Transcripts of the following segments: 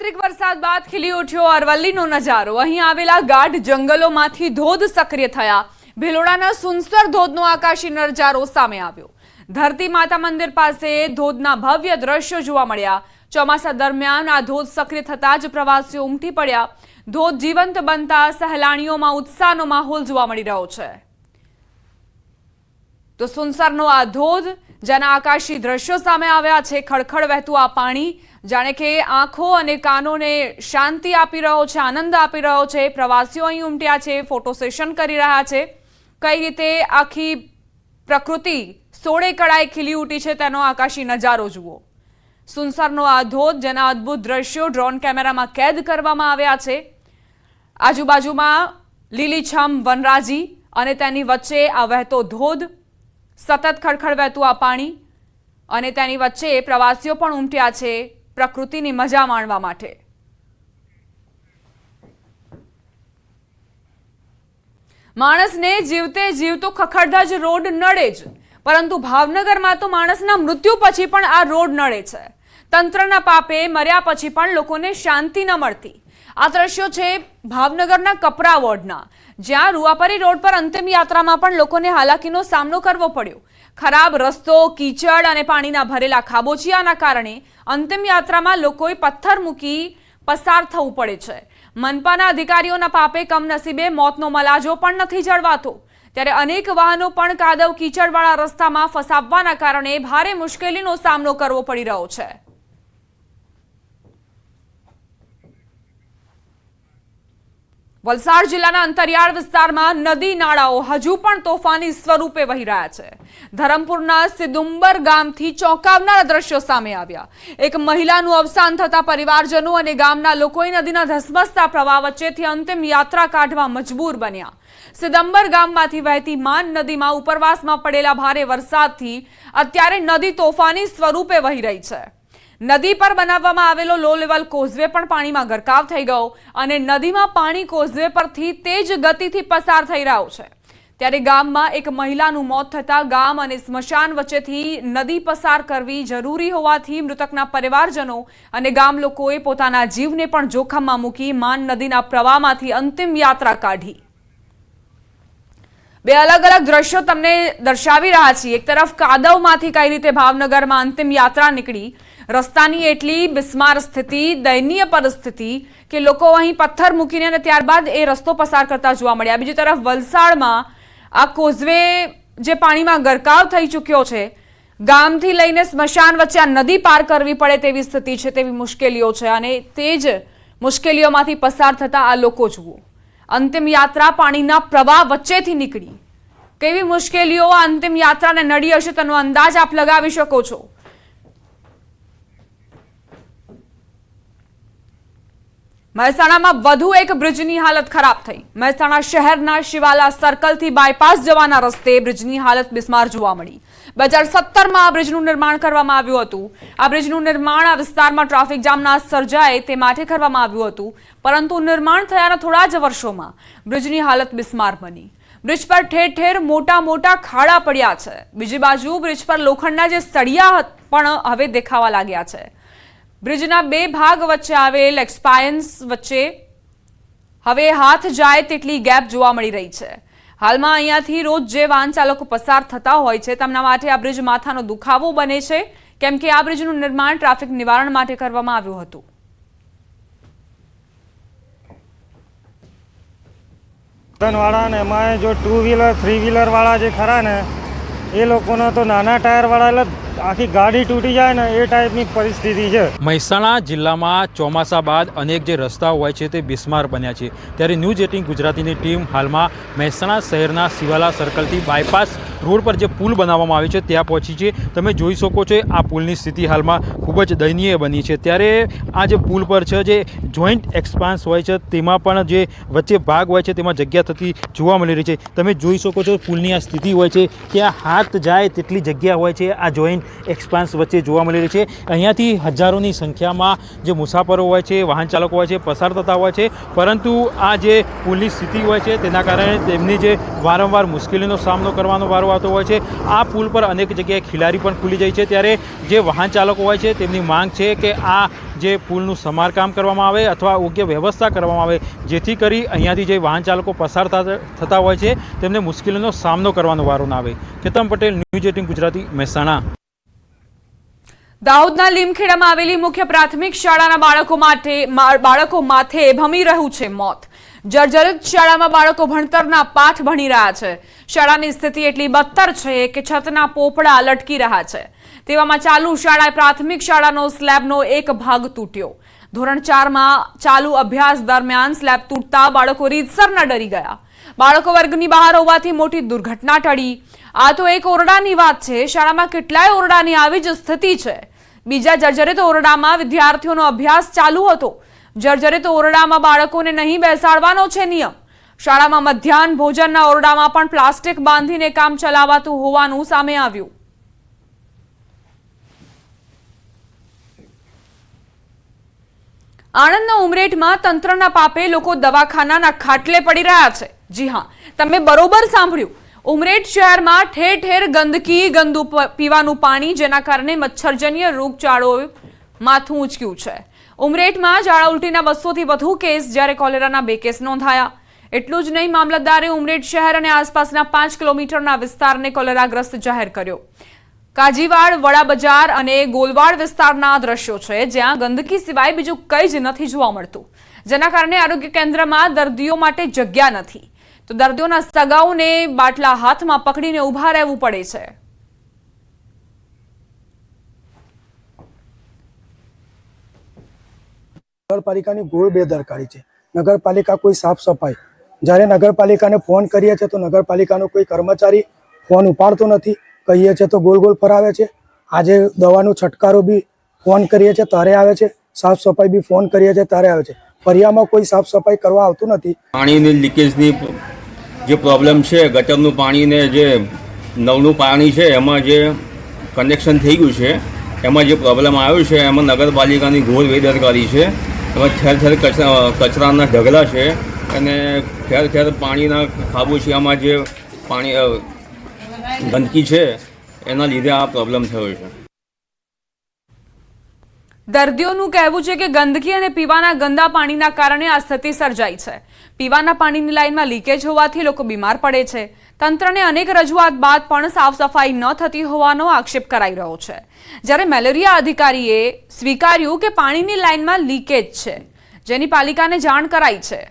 સાર્વત્રિક વરસાદ બાદ ખીલી ઉઠ્યો અરવલ્લીનો નજારો। અહીં આવેલા ગાઢ જંગલોમાંથી ધોધ સક્રિય થયા। ભિલોડાના સુનસર ધોધનો આકાશી નજારો સામે આવ્યો। ધરતી માતા મંદિર પાસે ધોધના ભવ્ય દ્રશ્યો જોવા મળ્યા। ચોમાસા દરમિયાન આ ધોધ સક્રિય થતા જ પ્રવાસીઓ ઉમટી પડ્યા। ધોધ જીવંત બનતા સહેલાણીઓમાં ઉત્સાહનો માહોલ જોવા મળી રહ્યો છે। તો સુનસરનો આ ધોધ જેના આકાશી દ્રશ્યો સામે આવ્યા છે। ખડખડ વહેતું આ પાણી જાણે કે આંખો અને કાનોને શાંતિ આપી રહ્યો છે, આનંદ આપી રહ્યો છે। પ્રવાસીઓ અહીં ઉમટ્યા છે, ફોટો સેશન કરી રહ્યા છે। કઈ રીતે આખી પ્રકૃતિ સોળે કળાએ ખીલી ઉઠી છે તેનો આકાશી નજારો જુઓ। સુનસરનો આ ધોધ જેના અદ્ભુત દ્રશ્યો ડ્રોન કેમેરામાં કેદ કરવામાં આવ્યા છે। આજુબાજુમાં લીલીછમ વનરાજી અને તેની વચ્ચે આ વહેતો ધોધ, સતત ખડખડ વહેતું આ પાણી અને તેની વચ્ચે પ્રવાસીઓ પણ ઉમટ્યા છે પ્રકૃતિની મજા માણવા માટે। માણસને જીવતે જીવતો ખખડધજ રોડ નડે જ, પરંતુ ભાવનગરમાં તો માણસના મૃત્યુ પછી પણ આ રોડ નડે છે। તંત્રના પાપે મર્યા પછી પણ લોકોને શાંતિ ન મળતી। આ દ્રશ્યો છે ભાવનગરના કપરા વોર્ડના, જ્યાં રૂવાપરી રોડ પર અંતિમ યાત્રામાં પણ લોકોને હાલાકીનો સામનો કરવો પડ્યો। ખરાબ રસ્તો, કીચડ અને પાણીના ભરેલા ખાબોચિયાના કારણે અંતિમ યાત્રામાં લોકોએ પથ્થર મૂકી પસાર થવું પડે છે। મનપાના અધિકારીઓના પાપે કમનસીબે મોતનો મલાજો પણ નથી જળવાતો। ત્યારે અનેક વાહનો પણ કાદવ કીચડવાળા રસ્તામાં ફસાવવાના કારણે ભારે મુશ્કેલીનો સામનો કરવો પડી રહ્યો છે। વલસાડ જિલ્લાના અંતરિયાળ વિસ્તારમાં નદી નાળાઓ હજુ પણ તોફાની સ્વરૂપે વહી રહ્યા છે। ધરમપુરના સિદુંબર ગામથી ચોંકાવનારા દ્રશ્યો સામે આવ્યા। એક મહિલાનું અવસાન થતા પરિવારજનો અને ગામના લોકોએ નદીના ધસમસતા પ્રવાહ વચ્ચેથી અંતિમ યાત્રા કાઢવા મજબૂર બન્યા। સિદંબર ગામમાંથી વહેતી માન નદીમાં ઉપરવાસમાં પડેલા ભારે વરસાદથી અત્યારે નદી તોફાની સ્વરૂપે વહી રહી છે। નદી પર બનાવવામાં આવેલો લો લેવલ કોઝવે પણ પાણીમાં ગરકાવ થઈ ગયો અને નદીમાં પાણી કોઝવે પરથી તેજ ગતિથી પસાર થઈ રહ્યો છે। ત્યારે ગામમાં એક મહિલાનું મોત થતા ગામ અને સ્મશાન વચ્ચેથી નદી પસાર કરવી જરૂરી હોવાથી મૃતકના પરિવારજનો અને ગામ લોકોએ પોતાના જીવને પણ જોખમમાં મૂકી માન નદીના પ્રવાહમાંથી અંતિમ યાત્રા કાઢી। બે અલગ અલગ દ્રશ્યો તમને દર્શાવી રહ્યા છીએ। એક તરફ કાદવમાંથી કઈ રીતે ભાવનગરમાં અંતિમ યાત્રા નીકળી, રસ્તાની એટલી બિસ્માર સ્થિતિ, દયનીય પરિસ્થિતિ કે લોકો અહીં પથ્થર મૂકીને અને ત્યારબાદ એ રસ્તો પસાર કરતા જોવા મળ્યા। બીજી તરફ વલસાડમાં આ કોઝવે જે પાણીમાં ગરકાવ થઈ ચૂક્યો છે, ગામથી લઈને સ્મશાન વચ્ચે આ નદી પાર કરવી પડે તેવી સ્થિતિ છે, તેવી મુશ્કેલીઓ છે અને તે જ મુશ્કેલીઓમાંથી પસાર થતા આ લોકો જુઓ। અંતિમ યાત્રા પાણીના પ્રવાહ વચ્ચેથી નીકળી, કેવી મુશ્કેલીઓ આ અંતિમ યાત્રાને નડી હશે તેનો અંદાજ આપ લગાવી શકો છો। મહેસાણામાં વધુ એક બ્રિજની હાલત ખરાબ થઈ। મહેસાણા શહેરના શિવાલા સર્કલથી બાયપાસ જવાના રસ્તે બ્રિજની હાલત બિસ્માર જોવા મળી। 2017માં આ બ્રિજનું નિર્માણ કરવામાં આવ્યું હતું। આ બ્રિજનું નિર્માણ આ વિસ્તારમાં ટ્રાફિક જામ ના સર્જાય તે માટે કરવામાં આવ્યું હતું, પરંતુ નિર્માણ થયાના થોડા જ વર્ષોમાં બ્રિજની હાલત બિસ્માર બની। બ્રિજ પર ઠેર ઠેર મોટા મોટા ખાડા પડ્યા છે। બીજી બાજુ બ્રિજ પર લોખંડના જે સળિયા પણ હવે દેખાવા લાગ્યા છે। બ્રિજના બે ભાગ વચ્ચે આવેલ એક્સપાયન્સ વચ્ચે હવે હાથ જાય તેટલી ગેપ જોવા મળી રહી છે। હાલમાં અહીંયાથી રોજ જે વાહન ચાલકો પસાર થતા હોય છે તેમના માટે આ બ્રિજ માથાનો દુખાવો બને છે, કેમ કે આ બ્રિજનું નિર્માણ ટ્રાફિક નિવારણ માટે કરવામાં આવ્યું હતું। વાળા ને એમાં જો 2 વ્હીલર 3 વ્હીલર વાળા જે ખરા ને એ લોકોના તો નાના ટાયર વાળા એટલે આખી ગાડી તૂટી જાય ને એ ટાઈપની પરિસ્થિતિ છે। મહેસાણા જિલ્લામાં ચોમાસા બાદ અનેક જે રસ્તાઓ હોય છે તે બિસ્માર બન્યા છે। ત્યારે ન્યૂઝ 18 ગુજરાતીની ટીમ હાલમાં મહેસાણા શહેરના શિવાલા સર્કલથી બાયપાસ રોડ પર જે પુલ બનાવવામાં આવ્યો છે ત્યાં પહોંચી છે। તમે જોઈ શકો છો આ પુલની સ્થિતિ હાલમાં ખૂબ જ દયનીય બની છે। ત્યારે આ જે પુલ પર છે જે જોઈન્ટ એક્સપાન્સ હોય છે તેમાં પણ જે વચ્ચે ભાગ હોય છે તેમાં જગ્યા થતી જોવા મળી રહી છે। તમે જોઈ શકો છો પુલની આ સ્થિતિ હોય છે, ત્યાં હાથ જાય તેટલી જગ્યા હોય છે। આ જોઈન્ટ એક્સપાન્સ વચ્ચે જોવા મળી રહી છે. અહીંયાથી હજારોની સંખ્યામાં જે મુસાફરો હોય છે, વાહન ચાલકો હોય છે, પસાર થતા હોય છે, પરંતુ આ જે પુલની સ્થિતિ હોય છે તેના કારણે તેમની જે વારંવાર મુશ્કેલીનો સામનો કરવાનો વારો આવતો હોય છે. આ પુલ પર અનેક જગ્યાએ ખિલારી પણ ખુલી જાય છે, ત્યારે જે વાહન ચાલકો હોય છે તેમની માંગ છે કે આ જે પુલનું સમારકામ કરવામાં આવે અથવા યોગ્ય વ્યવસ્થા કરવામાં આવે, જેથી કરી અહીંયાથી જે વાહન ચાલકો પસાર થતા હોય છે તેમને મુશ્કેલીનો સામનો કરવાનો વારો ના આવે. કેતન પટેલ, ન્યૂઝ 18 ગુજરાતી, મહેસાણા. દાહોદના લીમખેડામાં આવેલી મુખ્ય પ્રાથમિક શાળાના બાળકો માથે ભમી રહ્યું છે મોત. જર્જરિત શાળામાં બાળકો ભણતરના પાઠ ભણી રહ્યા છે. શાળાની સ્થિતિ એટલી બદતર છે કે છતના પોપડા લટકી રહ્યા છે. તેવામાં ચાલુ શાળાએ પ્રાથમિક શાળાનો સ્લેબનો એક ભાગ તૂટ્યો. ધોરણ 4માં ચાલુ અભ્યાસ દરમિયાન સ્લેબ તૂટતા બાળકો રીતસરના ડરી ગયા. બાળકો વર્ગની બહાર હોવાથી મોટી દુર્ઘટના ટળી. આ તો એક ઓરડાની વાત છે. શાળામાં કેટલાય ઓરડાની આવી જ સ્થિતિ છે. બીજા જર્જરિત ઓરડામાં વિદ્યાર્થીઓનો અભ્યાસ ચાલુ હતો. જર્જરિત ઓરડામાં બાળકોને નહીં બેસાડવાનો છે નિયમ. શાળામાં મધ્યાહન ભોજનના ઓરડામાં પણ પ્લાસ્ટિક બાંધીને કામ ચલાવાતું હોવાનું સામે આવ્યું. આણંદના ઉમરેઠમાં તંત્રના પાપે લોકો દવાખાનાના ખાટલે પડી રહ્યા છે. જી હા, તમે બરોબર સાંભળ્યું. ઉમરેઠ શહેરમાં ઠેર ઠેર ગંદકી, ગંદુ પીવાનું પાણી, જેના કારણે મચ્છરજન્ય રોગચાળોએ માથું ઊંચક્યું છે. ઉમરેઠમાં ઝાડા ઉલટીના 200થી વધુ કેસ, જ્યારે કોલેરાના 2 કેસ નોંધાયા. એટલું જ નહીં, મામલતદારે ઉમરેઠ શહેર અને આસપાસના 5 કિલોમીટરના વિસ્તારને કોલેરાગ્રસ્ત જાહેર કર્યો. કાજીવાડ, વડા બજાર અને ગોલવાડ વિસ્તારના દ્રશ્યો છે, જ્યાં ગંદકી સિવાય બીજું કંઈ જ નથી જોવા મળતું, જેના કારણે આરોગ્ય કેન્દ્રમાં દર્દીઓ માટે જગ્યા નથી, તો દર્દીઓના સગાઓને બાટલા હાથમાં પકડીને ઊભા રહેવું પડે છે. નગરપાલિકાની ઘોર બેદરકારી છે. નગરપાલિકા કોઈ સાફ સફાઈ, જ્યારે નગરપાલિકાને ફોન કરીએ છીએ તો નગરપાલિકાનો કોઈ કર્મચારી ફોન ઉપાડતો નથી. કહીએ છીએ તો ગોલ ગોલ ફરાવે છે. આજે દવાનો છટકારો બી ફોન કરીએ છીએ ત્યારે આવે છે, સાફ સફાઈ બી ફોન કરીએ છીએ ત્યારે આવે છે. ફરિયામાં કોઈ સાફ સફાઈ કરવા આવતું નથી. પાણીની લીકેજની જે પ્રોબ્લેમ છે, ગટરનું પાણીને જે નળનું પાણી છે એમાં જે કનેક્શન થઈ ગયું છે એમાં જે પ્રોબ્લેમ આવ્યો છે એમાં નગરપાલિકાની ઘોર બેદરકારી છે. એમાં ઠેર ઠેર કચરાના ઢગલા છે અને ઠેર ઠેર પાણીના ખાબોચિયામાં જે પાણી ગંદકી છે એના લીધે આ પ્રોબ્લેમ થયો છે. દર્દીઓનું કહેવું છે કે ગંદકી અને પીવાના ગંદા પાણીના કારણે આ સ્થિતિ સર્જાઈ છે. પીવાના પાણીની લાઇનમાં લીકેજ હોવાથી લોકો બીમાર પડે છે. તંત્રને અનેક રજૂઆત બાદ પણ સાફ સફાઈ ન થતી હોવાનો આક્ષેપ કરાઈ રહ્યો છે. જ્યારે મેલેરિયા અધિકારીએ સ્વીકાર્યું કે પાણીની લાઇનમાં લીકેજ છે, જેની પાલિકાને જાણ કરાઈ છે.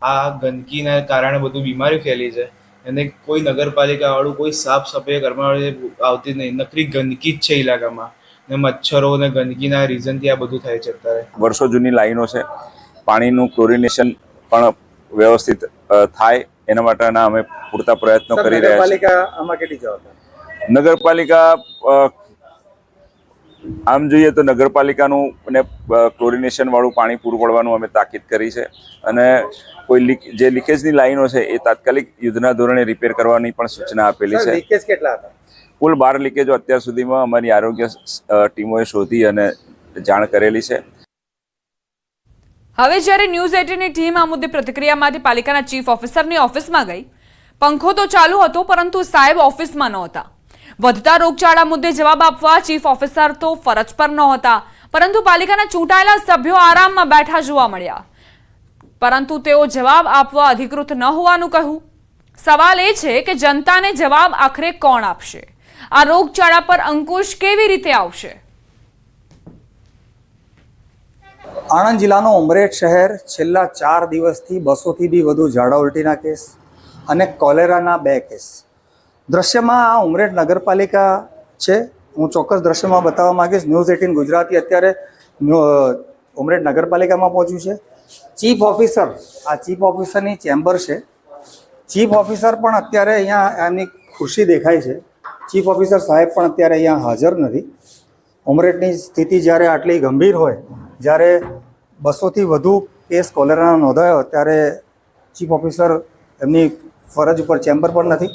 આ ગંદકીના કારણે બધું બીમારી ફેલી છે અને કોઈ નગરપાલિકા વાળું કોઈ સાફ સફાઈ કરવા આવતી નહીં. નકરી ગંદકી જ છે ઇલાકામાં ને મચ્છરો અને ગંદકીના રીઝનથી આ બધું થાય છે. અત્યારે વર્ષો જૂની લાઈનો છે. પાણીનું ક્લોરિનેશન પણ વ્યવસ્થિત થાય એના માટેના અમે પૂરતા પ્રયત્નો કરી રહ્યા છીએ. આમાં કેટલી જવાબદારી? નગરપાલિકા આમ જોઈએ તો નગરપાલિકાનું અને ક્લોરિનેશન વાળું પાણી પૂરું પાડવાનું અમે તાકીદ કરી છે અને કોઈ જે લીકેજની લાઈનો છે એ તાત્કાલિક યુદ્ધના ધોરણે રિપેર કરવાની પણ સૂચના આપેલી છે. લીકેજ કેટલા હતા? કુલ 12 લીકેજો અત્યાર સુધીમાં અમારી આરોગ્ય ટીમોએ શોધી અને જાણ કરેલી છે. હવે જ્યારે ન્યૂઝ 18ની ટીમ આ મુદ્દે પ્રતિક્રિયા માટે પાલિકાના ચીફ ઓફિસરની ઓફિસમાં ગઈ. પંખો તો ચાલુ હતો, પરંતુ સાહેબ ઓફિસમાં નહોતા. વધતા રોગચાળા મુદ્દે જવાબ આપવા ચીફ ઓફિસર તો ફરજ પર નહોતા, પરંતુ પાલિકાના ચૂંટાયેલા સભ્યો આરામમાં બેઠા જોવા મળ્યા. પરંતુ તેઓ જવાબ આપવા અધિકૃત ન હોવાનું કહ્યું. સવાલ એ છે કે જનતાને જવાબ આખરે કોણ આપશે? આ રોગચાળા પર અંકુશ કેવી રીતે આવશે? આણંદ જિલ્લાનો ઉમરેઠ શહેર છેલ્લા 4 દિવસથી 200થી બી વધુ ઝાડા ઉલટીના કેસ અને કોલેરાના 2 કેસ. દ્રશ્યમાં આ ઉમરેઠ નગરપાલિકા છે. હું ચોક્કસ દ્રશ્યમાં બતાવવા માંગીશ. ન્યૂઝ 18 ગુજરાતી અત્યારે ઉમરેઠ નગરપાલિકામાં પહોંચ્યું છે. ચીફ ઓફિસર, આ ચીફ ઓફિસરની ચેમ્બર છે. ચીફ ઓફિસર પણ અત્યારે અહીંયા એમની ખુરશી દેખાય છે. ચીફ ઓફિસર સાહેબ પણ અત્યારે અહીંયા હાજર નથી. ઉમરેઠની સ્થિતિ જ્યારે આટલી ગંભીર હોય, જ્યારે 200થી વધુ કેસ કોલેરાના નોંધાયો, ત્યારે ચીફ ઓફિસર એમની ફરજ ઉપર ચેમ્બર પર નથી.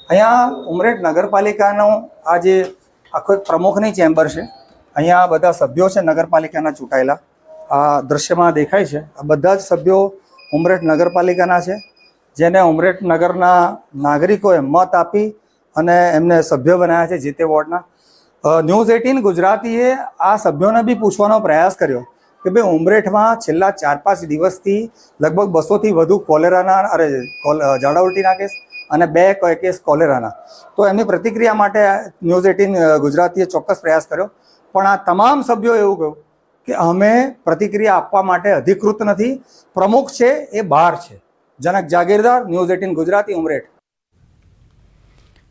અહીંયા ઉમરેઠ નગરપાલિકાનો આ જે આખો એક પ્રમુખની ચેમ્બર છે. અહીંયા બધા સભ્યો છે નગરપાલિકાના ચૂંટાયેલા. આ દ્રશ્યમાં દેખાય છે આ બધા જ સભ્યો ઉમરેઠ નગરપાલિકાના છે, જેને ઉમરેઠ નગરના નાગરિકોએ મત આપી અને એમને સભ્ય બનાવ્યા છે જે તે વોર્ડના. ન્યૂઝ 18 ગુજરાતીએ આ સભ્યોને બી પૂછવાનો પ્રયાસ કર્યો કે ભાઈ ઉમરેઠમાં છેલ્લા 4-5 દિવસથી લગભગ 200થી વધુ ઝાડા ઉલટીના કેસ અને 2 કેસ કોલેરાના. તો એમની પ્રતિક્રિયા માટે ન્યૂઝ 18 ગુજરાતીએ ચોક્કસ પ્રયાસ કર્યો, પણ આ તમામ સભ્યો એવું કહ્યું કે અમે પ્રતિક્રિયા આપવા માટે અધિકૃત નથી, પ્રમુખ છે એ બહાર છે. જનક જાગીરદાર, ન્યૂઝ 18 ગુજરાતી, ઉમરેઠ.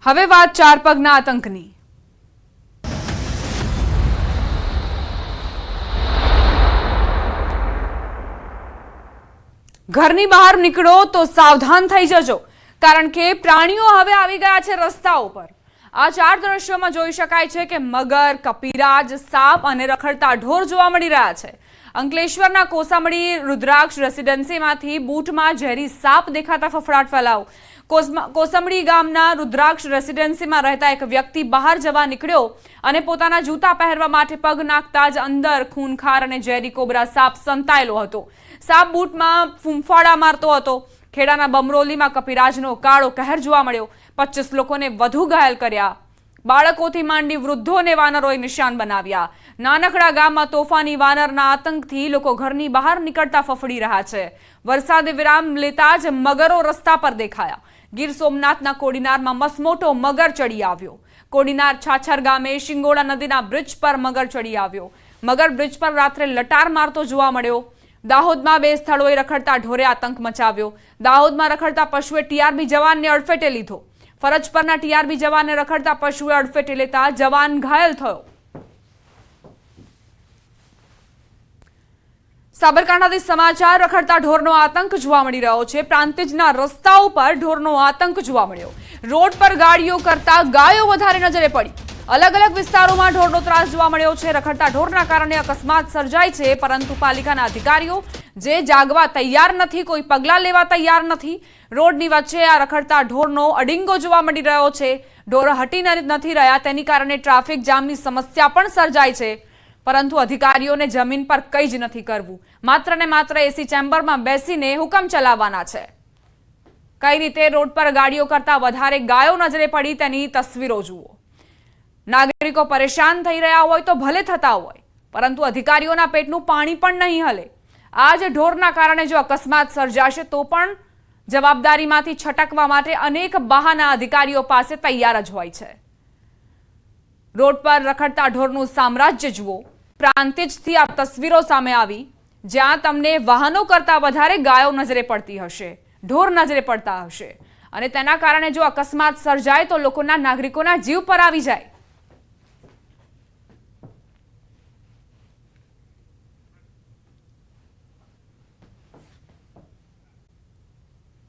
હવે વાત 4 પગના આતંકની. ઘરની બહાર નીકળો તો સાવધાન થઈ જજો, કારણ કે પ્રાણીઓ હવે આવી ગયા છે રસ્તાઓ પર. આ 4 દ્રશ્યોમાં જોઈ શકાય છે કે મગર, કપિરાજ, સાપ અને રખડતા ઢોર જોવા મળી રહ્યા છે. અંકલેશ્વરના કોસંબડી રુદ્રાક્ષ રેસિડેન્સીમાંથી બૂટમાં ઝેરી સાપ દેખાતા ફફડાટ ફેલાયો. કોસંબડી ગામના રુદ્રાક્ષ રેસિડેન્સીમાં રહેતા એક વ્યક્તિ બહાર જવા નીકળ્યો અને પોતાના જૂતા પહેરવા માટે પગ નાખતા જ અંદર ખૂનખાર અને ઝેરી કોબરા સાપ સંતાયેલો હતો. સાપ બૂટમાં ફૂંફાડા મારતો હતો. ખેડાના બમરોલીમાં કપિરાજનો કાળો કહેર જોવા મળ્યો. 25 લોકોને વધુ ઘાયલ કર્યા. બાળકોથી માંડી વૃદ્ધોને વાનરોએ નિશાન બનાવ્યા. નાનકડા ગામમાં તોફાની વાનરના આતંકથી લોકો ઘરની બહાર નીકળતા ફફડી રહ્યા છે. વરસાદે વિરામ લેતા જ મગરો રસ્તા પર દેખાયા. ગીર સોમનાથના કોડીનારમાં મસમોટો મગર ચડી આવ્યો. કોડીનાર છાછર ગામે શિંગોડા નદીના બ્રિજ પર મગર ચડી આવ્યો. મગર બ્રિજ પર રાત્રે લટાર મારતો જોવા મળ્યો. દાહોદમાં 2 સ્થળોએ રખડતા ઢોરે આતંક મચાવ્યો. દાહોદમાં રખડતા પશુએ ટીઆરબી જવાનને અડફેટે લીધો. ફરજ પરના ટીઆરબી જવાનને રખડતા પશુએ અડફેટે લેતા જવાન ઘાયલ થયો. સાબરકાંઠાથી સમાચાર. રખડતા ઢોરનો આતંક જોવા મળી રહ્યો છે. પ્રાંતિજના રસ્તાઓ પર ઢોરનો આતંક જોવા મળ્યો. રોડ પર ગાડીઓ કરતા ગાયો વધારે નજરે પડી. અલગ અલગ વિસ્તારોમાં ઢોરનો ત્રાસ જોવા મળ્યો છે. રખડતા ઢોરના કારણે અકસ્માત સર્જાય છે, પરંતુ પાલિકાના અધિકારીઓ જે જાગવા તૈયાર નથી, કોઈ પગલાં લેવા તૈયાર નથી. રોડની વચ્ચે આ રખડતા ઢોરનો અડિંગો જોવા મળી રહ્યો છે. ઢોર હટી નથી રહ્યા, તેની કારણે ટ્રાફિક જામની સમસ્યા પણ સર્જાય છે, પરંતુ અધિકારીઓને જમીન પર કંઈ જ નથી કરવું. માત્ર ને માત્ર એસી ચેમ્બરમાં બેસીને હુકમ ચલાવવાના છે. કઈ રીતે રોડ પર ગાડીઓ કરતા વધારે ગાયો નજરે પડી તેની તસવીરો જુઓ. નાગરિકો પરેશાન થઈ રહ્યા હોય તો ભલે થતા હોય, પરંતુ અધિકારીઓના પેટનું પાણી પણ નહીં હલે. આ જ ઢોરના કારણે જો અકસ્માત સર્જાશે તો પણ જવાબદારીમાંથી છટકવા માટે અનેક બહાના અધિકારીઓ પાસે તૈયાર જ હોય છે. રોડ પર રખડતા ઢોરનું સામ્રાજ્ય જુઓ. પ્રાંતિજથી આ તસવીરો સામે આવી, જ્યાં તમને વાહનો કરતા વધારે ગાયો નજરે પડતી હશે, ઢોર નજરે પડતા હશે, અને તેના કારણે જો અકસ્માત સર્જાય તો નાગરિકોના જીવ પર આવી જાય.